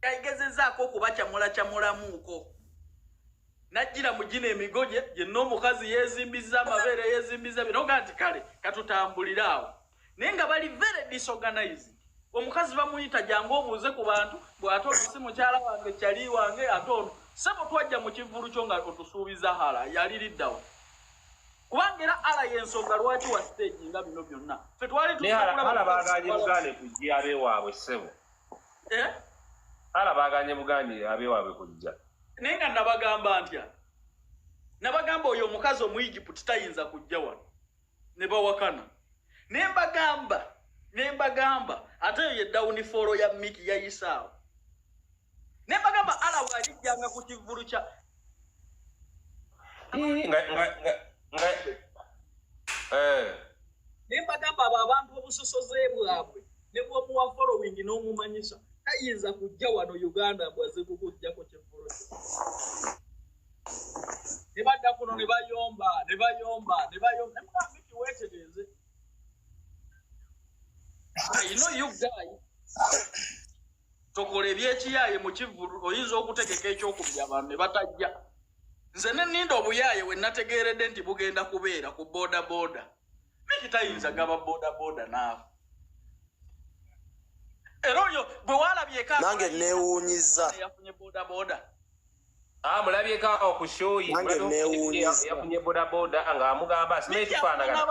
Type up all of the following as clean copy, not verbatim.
yagezezaako okubakyamulamuuko najjira mu gino emigoje yenna omukazi yeezimbiza amabeere yeezimbiza binoga nti kale katutambulire awo naye nga bali very disorganized. Omukazi bamuyita jangu obuuze ku bantu bw'ate olusi mukyala wange kyali wange ate ono sebo twajja mu kivulu kyo nga otusuubiza hala yaliriddawo kubanga era ala y'ensonga lwaki wa stage nga bino byonna ffe twali hala baaganye Buganda kujja abeewaabwe ssebo hala baaganye Buganda abeewaabwe kujja naye nga nabagamba ntya nabagamba oyo omukazi Omu-Egypt tayinza kujja wano ne bawakana nembagamba ate ye downfall ya Mikie yayisaawo nembagamba ala bwalijjanga ku kivulu kya nembagamba abo abantu obusosoze bwabwe ne bwomuwa following n'omumanyisa tayinza kujja wano Uganda bwaze kukujjako kivulu kyo ne badda kuno ne bayomba Mikie weetereeze you know you guys tokola ebyekiyaye mu kivulu oyinza okutegeka ekyokubya abantu ne batajja nze ne nninda obuyaaye we nategeeredde nti bugenda kubeera ku boda Mikie tayinza gaba boda naawe era oyo bwe walabyeko nange neewuunyiza yafunye boda mulabyeko okushoyi yafunye boda nga amugamba simekifaanagana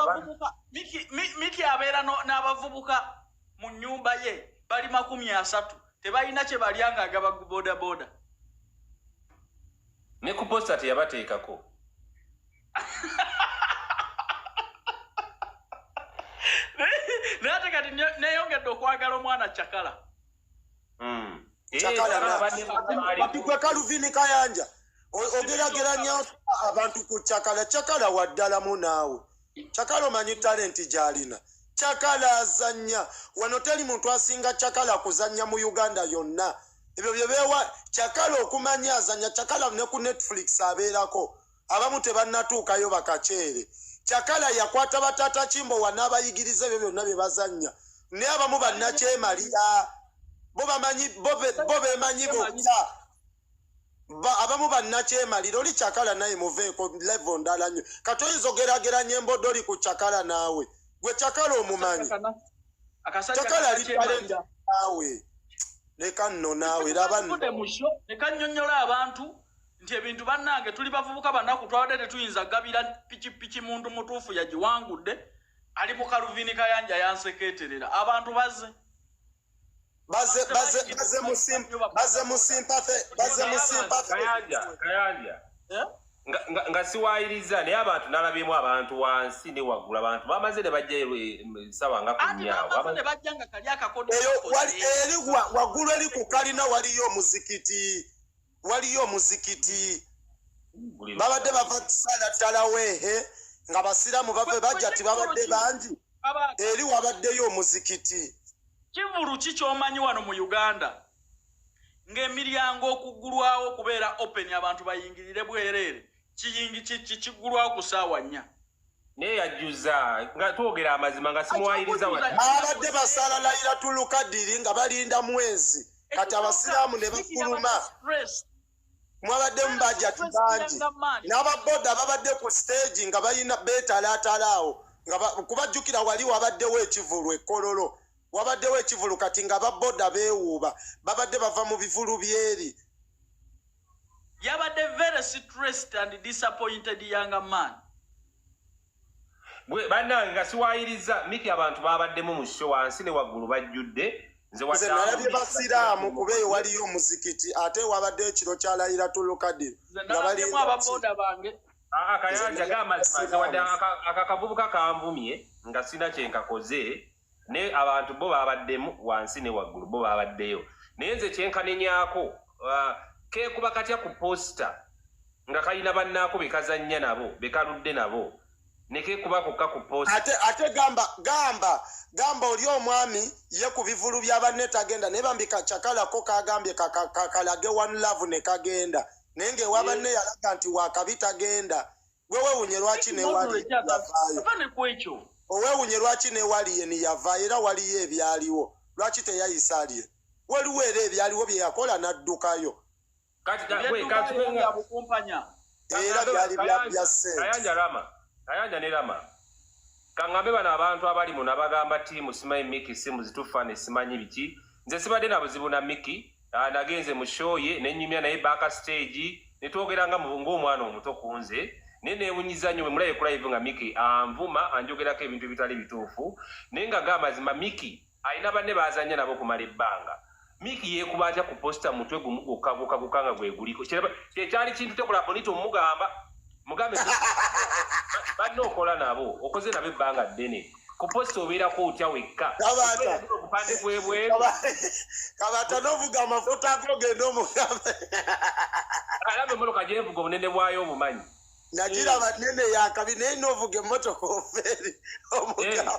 Mikie abeera n'abavubuka mu nnyumba ye bali 30 tebalina kye balyanga agaba boda ne ku posta teyabateekako naye kati neyongedde okwagala omwana Chakala batugwe Kaluvini Kayanja ogerageranya abantu ku Chakala waddalamu naawe Chakala omanyi talenti gy'alina Chakala azanya wano teri muntu asinga Chakala kuzanya mu Uganda yonna ebyo byebewa Chakala okumanya azanya Chakala ne ku Netflix abeerako abamu tebannatuukayo bakaceere Chakala yakwata batata Kimbo wanaabayigiriza ebyo byonna bye bazanya naye abamu bannakyemalira bo beemanyi bokka abamu bannakyemalira oli Chakala naye muveeko level ndala nnyo kati oyinza ogerageranya emboddo oli ku Chakala naawe gwe Chakala omumanyi Chakala litalenta naawe leka nno naawe laba nekannyonnyola abantu nti ebintu bannange tuli bavubuka bannaku twabadde tetuyinza gabira piki muntu mutuufu yagiwangudde ali mu Kaluvini Kayanja yansekeeterera abantu baze Kayanja nga siwaayiriza naye abantu nalabyemu abantu wansi ne waggulu abantu bamaze ne bajja sawa nga kunyaawo eri waggulu eri ku kalina waliyo omuzikiti babadde bava kusala ttalaweehe nga basiramu bave bajja tibabadde bangi eri wabaddeyo omuzikiti kivulu ki kyomanyi wano mu Uganda ng'emiryango okuggulwawo okubeera open abantu bayingirire bwereere kigulwawo ku ssaawa 4 naye yajjuza nga twogera amazima nga simuwayiriza abadde basala Laylatul Qadr nga balinda mwezi kati abasiraamu ne bakuluma mwabadde mubajja tibangi n'ababoda babadde ku stage nga balina beetalaatalaawo kubajjukira wali wabaddewo ekivulu ekkololo wabaddewo ekivulu kati nga baboda beewuuba babadde bava mu bivulu byeri yabadde very stressed and disappointed young man bannange nga siwaayiriza Mikie abantu babaddemu mu show wansi ne waggulu bajjudde nze nalabye basiraamu kuba eyo waliyo omuzikiti ate wabadde ekiro kya Laylatul Qadr nga balimu ababoda bange Kayanja gamazima wadde akakavubuka kanvumye nga sina kyenkakoze ne abantu bo babaddemu wansi ne waggulu bo babaddeyo naye nze kyenkanenyaako keekuba katya ku posta nga kalina bannaako bekazannya nabo bekaludde nabo nekeekuba kokka ku posta ate gamba oli omwami ye ku bivulu by'abanne tagenda naye bambi Chakalako kagambye kakalage one love ne kagenda naye ng'ewabanne yalaga nti wakabi tagenda gwe weewunye lwaki newali oweewunye lwaki newali ye niyava era waliyo ebyaliwo lwaki teyayisa lye waliwo era ebyaliwo bye yakola n'addukayo kati bukumpanya era byali bya ssente kayanja ne Rama kangambe bano abantu abali muno abagamba tiimu simanyi Mikie simu zitufaane simanyi biki nze sibadde na buzibu na Mikie nagenze mu show ye nenyumya naye back stage netwogeranga mu ng'omwana omuto kunze naye neewunyiza nnyo bwe mulabe ku live nga Mikie anvuma anjogerako ebintu ebitali bituufu naye nga gamazima Mikie alina banne bazanya nabo kumala ebbanga Mikie yeekuba atya ku posta mutwe gumu gukka nga gwe guliko kyekyali kintu tekola bonito mugamba mugambe banne okola nabo okoze nabo ebbanga ddene ku posta obeerako otya wekka kabata novuga amafuta agogenda omugambe alaba emmotoka gyenvuga obunene bwayo obumanyi nakiraba nene yakabi naye novuga emmotoka ofeeri omugambe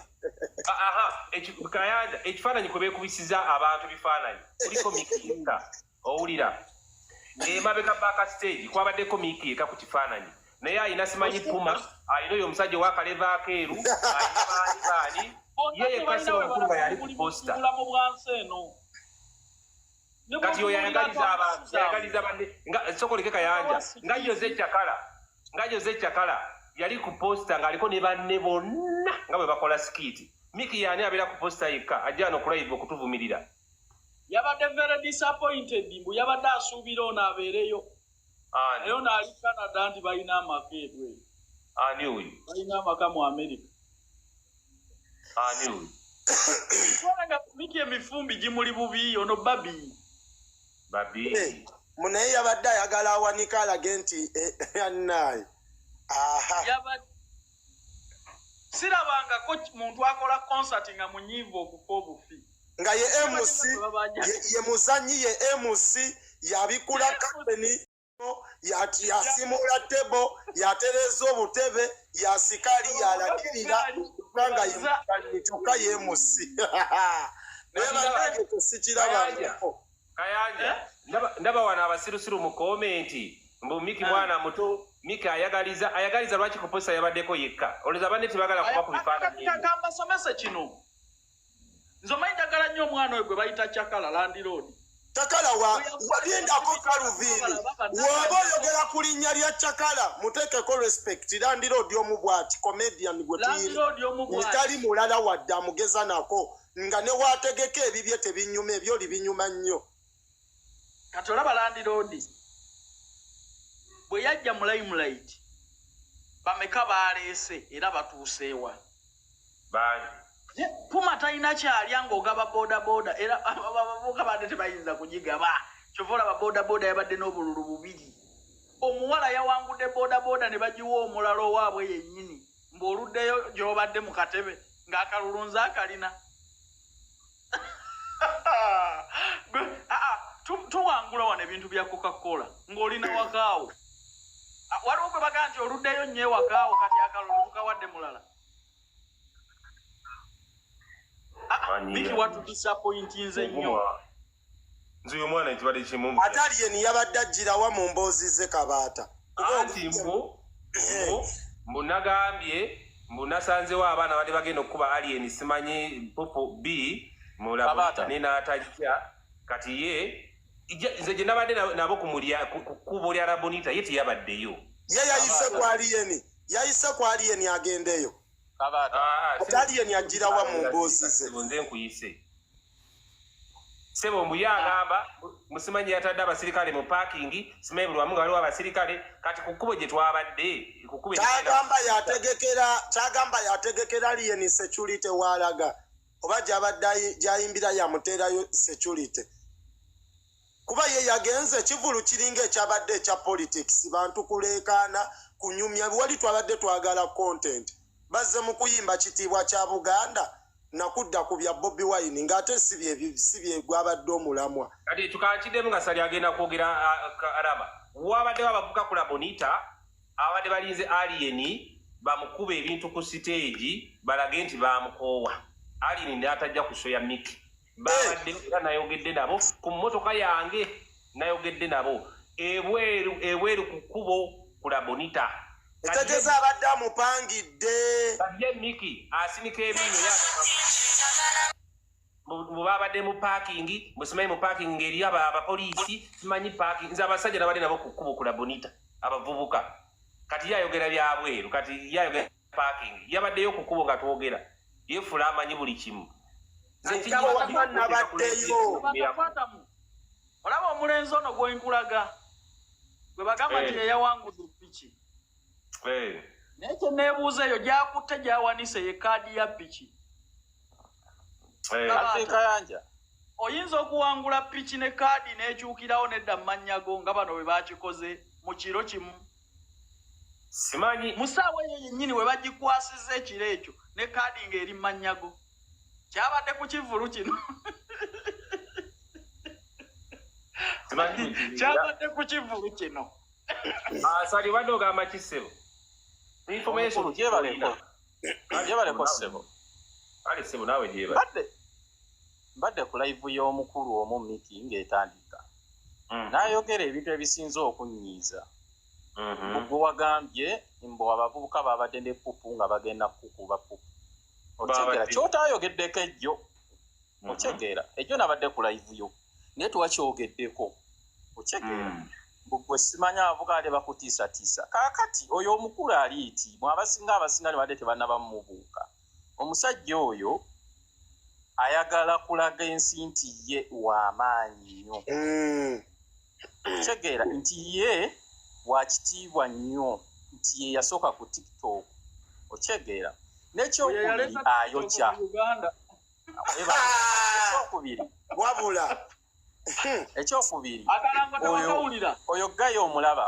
kayanja ekifaananyi kwe beekubisiza abantu bifaananyi kuliko Mikie yekka owulira emabega back stage kwabaddeko Mikie yekka ku kifaananyi naye alina simanyi puma alina oyo omusajja owakaleva akeeru alinaani ye yekka sebamukulu nga yali ku posta kati oyo ayagaliza abantu ayagaliza banne sokoleke kayanja nga Jose Chakala yali ku posta ng'aliko ne banne bonna nga bwe bakola skiti Mikie yani abeera ku posta yekka ajja wano ku live okutuvumirira yabadde very disappointed mbu yabadde asuubira ono abeereyo naye ono ali Canada nti balina amaka edwe ani oyo balina amaka mu America ani oyo nga Mikie emifumbi gimuli bubi ono babi munaye yabadde ayagala awanika alage nti annaye sirabangako muntu akola concert nga munyiivu okufa obufi nga ye MC ye muzanyi ye MC yabikula kapeni yasimula tebo yatereza obutebe yasikali yalagirira kubanga ye muzanyi kyokka ye MC naye banage tesikirabangako kayanja ndaba wano abasirusiru mu komenti mbu Mikie mwana muto Mikie ayagaliza lwaki ku posta yabaddeko yekka olowooza banne tebagala kuba ku bifaananyi kambasomese kino nze omanyi njagala nnyo omwana oyo gwe bayita Chakala Landiroad Chakala wabyendako Kaluviini waba oyogera ku linnya lya Chakala muteekeko respect Landiroad omu bw'ati comedian gwe tuyitali mulala wadde amugeza nako nga ne waategeka ebibye tebinyuma ebyo libinyuma nnyo kati olaba Landiroad bwe yajja mu limelight bameka baleese era batuuseewa puma talina kyalya ng'ogaba bodaboda era abavubuka badde tebayinza kugigaba kyova olaba bodaboda yabadde n'obululu bubiri omuwala yawangudde bodaboda ne bagiwa omulala owaabwe yennyini mb'oluddeyo gy'obadde mu katebe ng'akalulunzi akalina tuwangula wano ebintu bya Coca-Cola ng'olina wakaawo waliwo gwe bagaa nti oluddeyo nnyo ewakaawo kati akalulu tukawadde mulala Mikie watu disappointinze nnyo nze uyo mwana ekibadde kimu atali yeni yabadde ajjirawa mu mboozi ze Kabaata anti mbu nagambye mbu nasanzewo abaana badde bagenda okukuba alien simanyi popo B mulabata n'atajja kati ye nze gye nabadde nabo kukubo lya Rabonita ye teyabaddeyo ye yayise ku alien agendeyo alien ajjirawa mu mboozi ze nze nkuyise sebo mbu yagamba musimanyi yatadde abasirikale mu parking simanyi buli wamu nga waliwo abasirikale kati ku kkubo gye twabadde kyagamba yategekera alien security walaga oba gyayimbira yamuteerayo security kuba ye yagenze kivulu kiringa ekyabadde ekya politics bantu kuleekaana kunyumya wali twabadde twagala content bazze mu kuyimba kitiibwa kya Buganda nakudda ku bya Bobi Wine ng'ate si bye gwabadde omulamwa kati tukakiddemu nga sali agenda kwogera Araba wabadde babavuka ku Rabonita abadde balinze alien bamukuba ebintu ku stage balage nti bamukoowa alien n'atajja ku show ya Mikie babadde era nayogedde nabo ku mmotoka yange nayogedde nabo ebweru ku kkubo ku Rabonita etegeza abadde amupangidde ye Mikie asinika ebinyo babadde mu parking musimanyi mu parking ngeri abapoliisi simanyi parking nze abasajja nabadde nabo ku kkubo kula bonita abavubuka kati yayogera byabweru kati yayogera parking yabaddeyo ku kkubo nga twogera yefula amanyi buli kimu olaba omulenzi ono gwenkulaga gwe bagamba nti yeyawangudde piki naye kyeneebuuza eyo gyakutte gyawanise ye kaadi ya piki Kayanja oyinza okuwangula piki ne kaadi n'ekyukirawo nedda mu mannya go nga bano bwe bakikoze mu kiro kimu simanyi mu ssaawa eyo yennyini we bagikwasiza ekiro ekyo ne kaadi ng'eri mu mannya go kyabadde ku kivulu kino kyabadde ku kivulu kino sali badde ogamba kisebo information gyebaleko ssebo ali sebo naawe gyebadde mbadde ku live y'omukulu omu Mikie ng'etandika n'ayogera ebintu ebisinza okunyiiza gwe wagambye mbu abavubuka babadde ne pupu nga bagenda kukuba pupu okyegera kyotaayogeddeko ejjo okyegera ejjo nabadde ku live yo naye tuwakyogeddeko okyegera gwe simanya abavubuka bakutiisatiisa kaakati oyo omukulu aliiti mwe abasinga ne badde tebannaba mumubuuka omusajja oyo ayagala kulaga ensi nti ye w'amaanyi nnyo kitegeera nti ye wakitiibwa nnyo nti ye yasooka ku TikTok okyegeera n'ekyokubiri ayokya ekyokubiri wabula ekyokubiri oyo gayo omulaba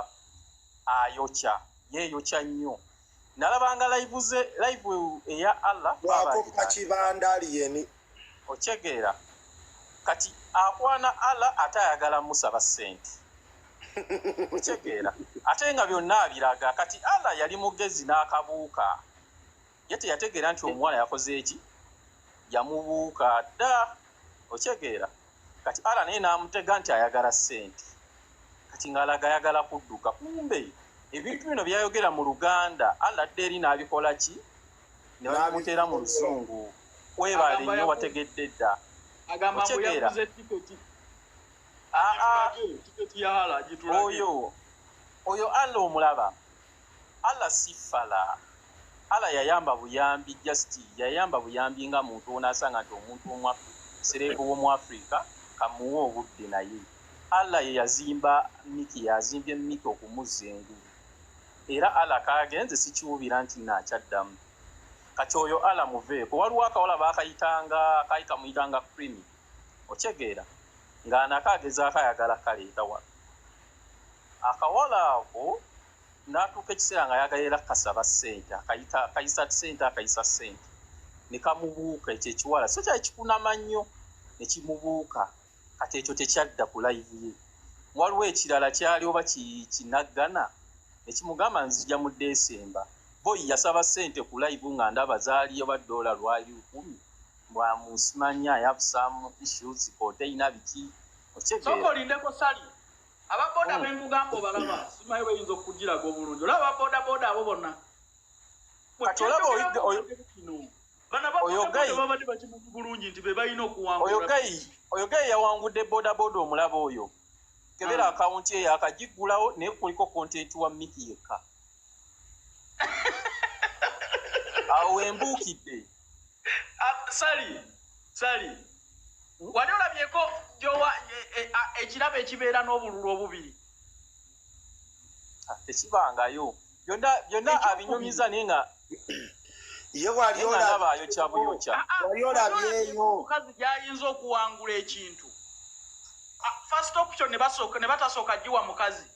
ayokya yeeyokya nnyo nalabanga live eya Allah kakibanda aliyeni okyegeera kati akwana Allah ate ayagala musaba ssente okyegeera ate nga byonna abiraga kati Allah yali mugezi n'akabuuka ye teyategeera nti omuwala yakoze eki yamubuuka dda okyegeera kati Allah naye n'amutega nti ayagala ssente kati ng'alaga ayagala kudduka kumbe ebintu bino byayogera mu Luganda Allah dde eri n'abikola ki ne bamuteera mu Luzungu webale nnyo wategedde dda okyegeera oyo Allah omulaba Allah sifala Allah yayamba buyambi just yayamba buyambi nga muntu onasanga nti omuntu serebu w'omu Africa kamuwa obudde naye Allah ye yazimba Mikie yazimbye Mikie okumuzza engulu era Allah kagenze sikiwubira nti nakyaddamu kati oyo Allah muveeko waliwo akawala kamuyitanga Creamy okyegeera ng'anakagezaako ayagala kaleeta wano akawala ako n'atuuka ekiseera nga ayagala era kasaba ssente akayisa ssente ne kamubuuka ekyo ekiwala so kyali kikunama nnyo ne kimubuuka kati ekyo tekyadda ku live ye waliwo ekirala kyali oba kinaggana ne kimugamba nzija mu Desemba boyi yasaba ssente ku live nga ndaba zaali oba $10 10 bwamusimanya yabusamu issues koteina biki sokolindeko sali ababoda bengugamba obalaba simaye bayinza okugiraga obulungi olaba ababoda abo bonna kati olaba babadde bakimuzi bulungi nti be balina okuwangula oyo gayi yawangudde bodaboda omulaba oyo kebera akawunti eyo akagigulawo naye kuliko kontenti wa Mikie yekka awo wembuukidde sali wali olabyeko ekirabo ekibeera n'obululu obubiri tekibangayo byonna abinyumiza naye nga ye wali olabaayo omukazi gyayinza okuwangula ekintu first option ne batasooka giwa mukazi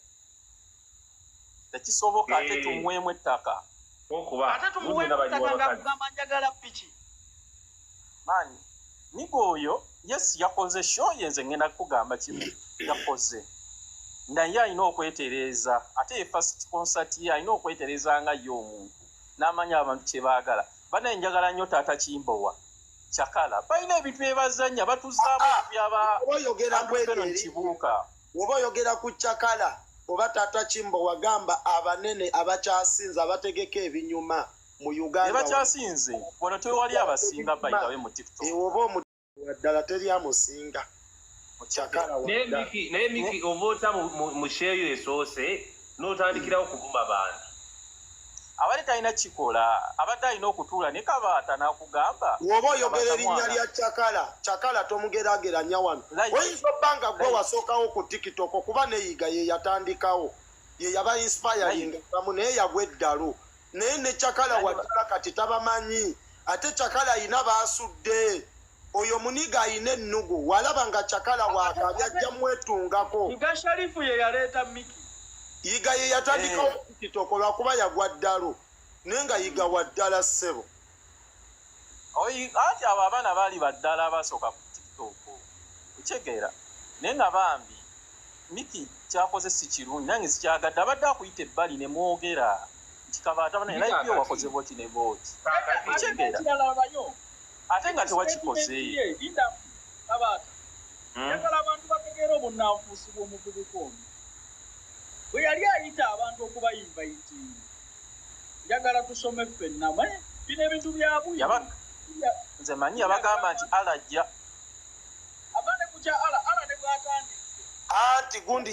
tekisoboka ate tumuwemu ettaka ate tumuwemu ettaka ngakugamba njagala piki mani nigo oyo yes yakoze show yenze ngenda kugamba kimu yakoze naye alina okwetereeza ate first concert ye alina okwetereeza nga ye omuntu n'amanya abantu kye baagala bana enjagala nnyo taata Kimbowa Chakala balina ebintu byebazanya batuzaamu kibuuka oba oyogera ku Chakala oba taata Kimbowa gamba abanene abakyasinze abategeka ebinyuma mu Uganda ebakyasinze bono tewali abasinga bayitawe mu TikTok waddala teri amusinga Chakala waddala naye Mikie ovoota mu sheeyo esoose n'otandikirawo okuvuma bantu abali talina kikola abadde alina okutuula ne kabaata n'akugamba woba oyogera erinnya lya Chakala tomugeraageranya wano oyinza obba nga gwe wasookawo ku TikTok kuba neyiga ye yatandikawo ye yaba inspiring bamu naye yagwa eddalo naye ne Chakala waddala kati tabamanyi ate Chakala ayina baasudde oyo muniga ayina ennugu walaba nga Chakala waakabya ajja mwetungako Yiga Sharifu ye yaleeta Mikie yiga ye yatandikawo TikTok lwakuba yagwa ddalo naye nga yiga waddala ssebo ati abo abaana baali baddala basooka ku TikTok okyegeera naye nga bambi Mikie kyakoze si kirungi nange sikyagadde abadde akuyita ebbali ne mwogera nti kabaata bana era ibyo wakoze boti ne boti okyegeera ate nga tewakikoze kabaata njagala abantu bategeera obunnanfuusi bw'omuvubuka ono bwe yali ayita abantu okubayinvayitinga njagala tusome ffenna bino ebintu byabwe nze manyi yabagamba nti alajja abane kukya ala ne bwatandise anti gundi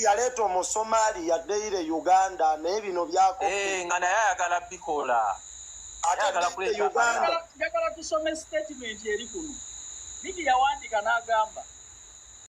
yaleeta omusomali yaddeire Uganda naye bino byako nga naye ayagala bikola ayagala kuleeta Uganda njagala tusome statement eri kuno Mikie yawandiika n'agamba